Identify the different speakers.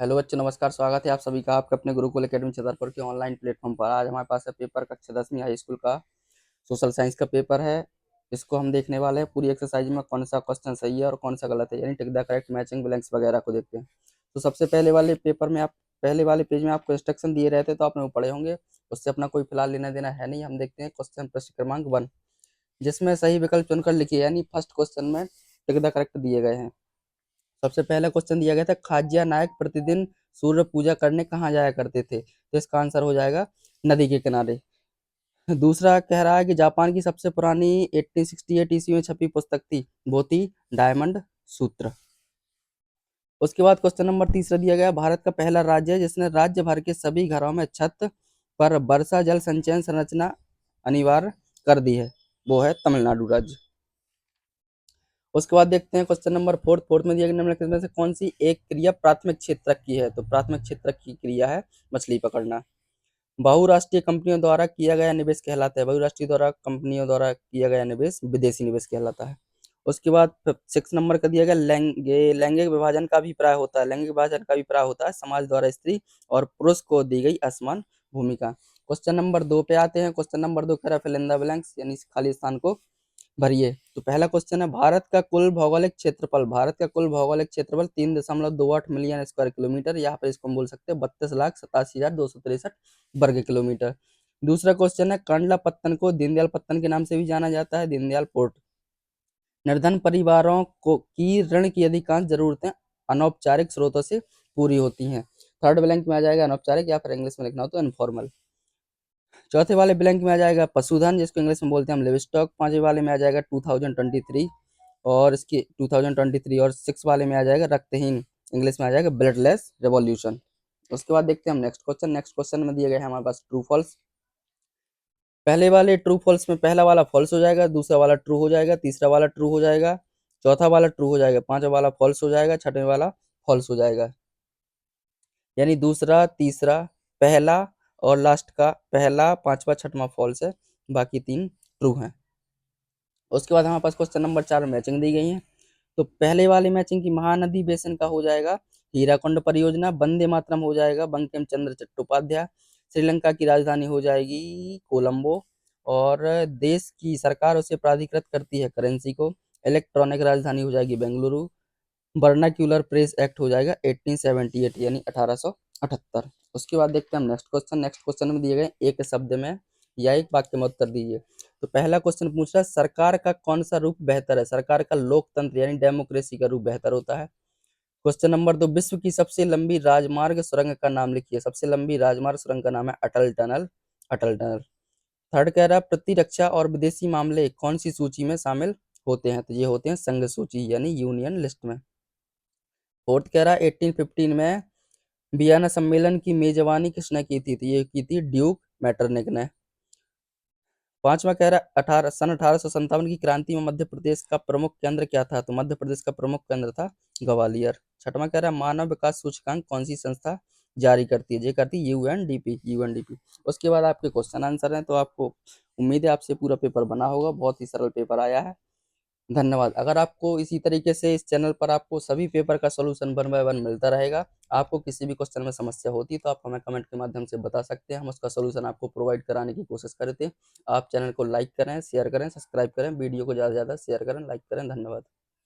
Speaker 1: Hello बच्चों, नमस्कार। स्वागत है आप सभी का आपके अपने गुरुकुल एकेडमी छतरपुर के ऑनलाइन प्लेटफॉर्म पर। आज हमारे पास है पेपर कक्षा 10वीं हाई स्कूल का सोशल साइंस का पेपर है। इसको हम देखने वाले हैं। पूरी एक्सरसाइज में कौन सा क्वेश्चन सही है और कौन सा गलत है, यानी tick the correct, matching, blanks वगैरह को देखते हैं। तो सबसे पहले वाले पेपर में आप पहले वाले पेज में आपको इंस्ट्रक्शन दिए रहते तो आपने वो पढ़े होंगे। उससे अपना कोई फिलहाल लेना देना है नहीं। हम देखते हैं क्वेश्चन प्रश्न क्रमांक 1, जिसमें सही विकल्प चुनकर लिखिए, यानी फर्स्ट क्वेश्चन में टिक द करेक्ट दिए गए हैं। सबसे पहला क्वेश्चन दिया गया था, खाज्या नायक प्रतिदिन सूर्य पूजा करने कहाँ जाया करते थे? तो इसका आंसर हो जाएगा नदी के किनारे। दूसरा कह रहा है कि जापान की सबसे पुरानी 1868 ईस्वी में छपी पुस्तक थी, वो थी डायमंड सूत्र। उसके बाद क्वेश्चन नंबर तीसरा दिया गया, भारत का पहला राज्य है जिसने राज्य भर के सभी घरों में छत पर वर्षा जल संचयन संरचना अनिवार्य कर दी है, वो है तमिलनाडु राज्य। उसके बाद देखते हैं क्वेश्चन नंबर फोर्थ में दिया गया निम्नलिखित में से कौन सी एक क्रिया प्राथमिक क्षेत्रक की है? तो प्राथमिक क्षेत्रक की क्रिया है मछली पकड़ना। बहुराष्ट्रीय कंपनियों द्वारा किया गया निवेश कहलाता है, बहुराष्ट्रीय द्वारा कंपनियों द्वारा किया गया निवेश विदेशी निवेश कहलाता है। उसके बाद 6 नंबर का दिया गया, लैंगिक विभाजन का अभिप्राय होता है, लैंगिक विभाजन का अभिप्राय होता है समाज द्वारा स्त्री और पुरुष को दी गई असमान भूमिका। क्वेश्चन नंबर 2 पे आते हैं। क्वेश्चन नंबर 2 कह रहा है फिल इन द ब्लैंक्स, यानी खाली स्थान को भरिए। तो पहला क्वेश्चन है, भारत का कुल भौगोलिक क्षेत्रफल 3.28 मिलियन स्क्वायर किलोमीटर, यहाँ पर इसको हम बोल सकते हैं 32,87,263 वर्ग किलोमीटर। दूसरा क्वेश्चन है, कंडला पत्तन को दीनदयाल पत्तन के नाम से भी जाना जाता है, दीनदयाल पोर्ट। निर्धन परिवारों को की ऋण की अधिकांश जरूरतें अनौपचारिक स्रोतों से पूरी होती हैं। थर्ड ब्लैंक में आ जाएगा अनौपचारिक, या फिर इंग्लिश में लिखना हो तो इनफॉर्मल। चौथे वाले ब्लैंक में आ जाएगा पशुधन, जिसको इंग्लिश में बोलते हैं हम लिव स्टॉक। पांचवे वाले में आ जाएगा 2023 और इसकी 2023, और सिक्स वाले में आ जाएगा रक्तहीन, इंग्लिश में आ जाएगा ब्लडलेस रेवोल्यूशन। उसके बाद देखते हैं हम नेक्स्ट क्वेश्चन में दिए गए हैं हमारे पास ट्रू फॉल्स। पहले वाले ट्रू फॉल्स में पहला वाला फॉल्स हो जाएगा, दूसरा वाला ट्रू हो जाएगा, तीसरा वाला ट्रू हो जाएगा, चौथा वाला ट्रू हो जाएगा, पांचवा वाला फॉल्स हो जाएगा, छठवें वाला फॉल्स हो जाएगा। यानी दूसरा, तीसरा, पहला और लास्ट का पहला, पांचवा, छठवां फॉल्स है, बाकी तीन ट्रू हैं। उसके बाद हमारे पास क्वेश्चन नंबर 4 में मैचिंग दी गई है। तो पहले वाले मैचिंग की महानदी बेसिन का हो जाएगा हीराकुंड परियोजना, वंदे मातरम हो जाएगा बंकिम चंद्र चट्टोपाध्याय, श्रीलंका की राजधानी हो जाएगी कोलंबो, और देश की सरकार उसे प्राधिकृत करती है करेंसी को, इलेक्ट्रॉनिक राजधानी हो जाएगी बेंगलुरु, वर्नाक्यूलर प्रेस एक्ट हो जाएगा 1878, यानी 1878। उसके बाद देखते हैं हम नेक्स्ट क्वेश्चन में दिए गए एक शब्द में या एक वाक्य में उत्तर दीजिए। तो पहला क्वेश्चन पूछ रहा है, सरकार का कौन सा रूप बेहतर है? सरकार का लोकतंत्र यानी डेमोक्रेसी का रूप बेहतर होता है। क्वेश्चन नंबर 2, विश्व की सबसे लंबी राजमार्ग सुरंग का नाम लिखिए। सबसे लंबी राजमार्ग सुरंग का नाम है अटल टनल, अटल टनल। थर्ड कह रहा है, प्रतिरक्षा और विदेशी मामले कौन सी सूची में शामिल होते हैं? तो ये होते हैं संघ सूची, यानी यूनियन लिस्ट में। फोर्थ कह रहा है 1815 में वियना सम्मेलन की मेजबानी किसने की थी? तो ये की थी ड्यूक मैटरनिक ने। पांचवा कह रहा है 1857 की क्रांति में मध्य प्रदेश का प्रमुख केंद्र क्या था? तो मध्य प्रदेश का प्रमुख केंद्र था ग्वालियर। छठवां कह रहा है मानव विकास सूचकांक कौन सी संस्था जारी करती है? ये करती है यूएनडीपी, यूएनडीपी। उसके बाद आपके क्वेश्चन आंसर हैं। तो आपको उम्मीद है आपसे पूरा पेपर बना होगा, बहुत ही सरल पेपर आया है। धन्यवाद। अगर आपको इसी तरीके से इस चैनल पर आपको सभी पेपर का सॉल्यूशन 1 बाय 1 मिलता रहेगा, आपको किसी भी क्वेश्चन में समस्या होती है तो आप हमें कमेंट के माध्यम से बता सकते हैं, हम उसका सॉल्यूशन आपको प्रोवाइड कराने की कोशिश करते हैं। आप चैनल को लाइक करें, शेयर करें, सब्सक्राइब करें, वीडियो को ज़्यादा से ज़्यादा शेयर करें, लाइक करें। धन्यवाद।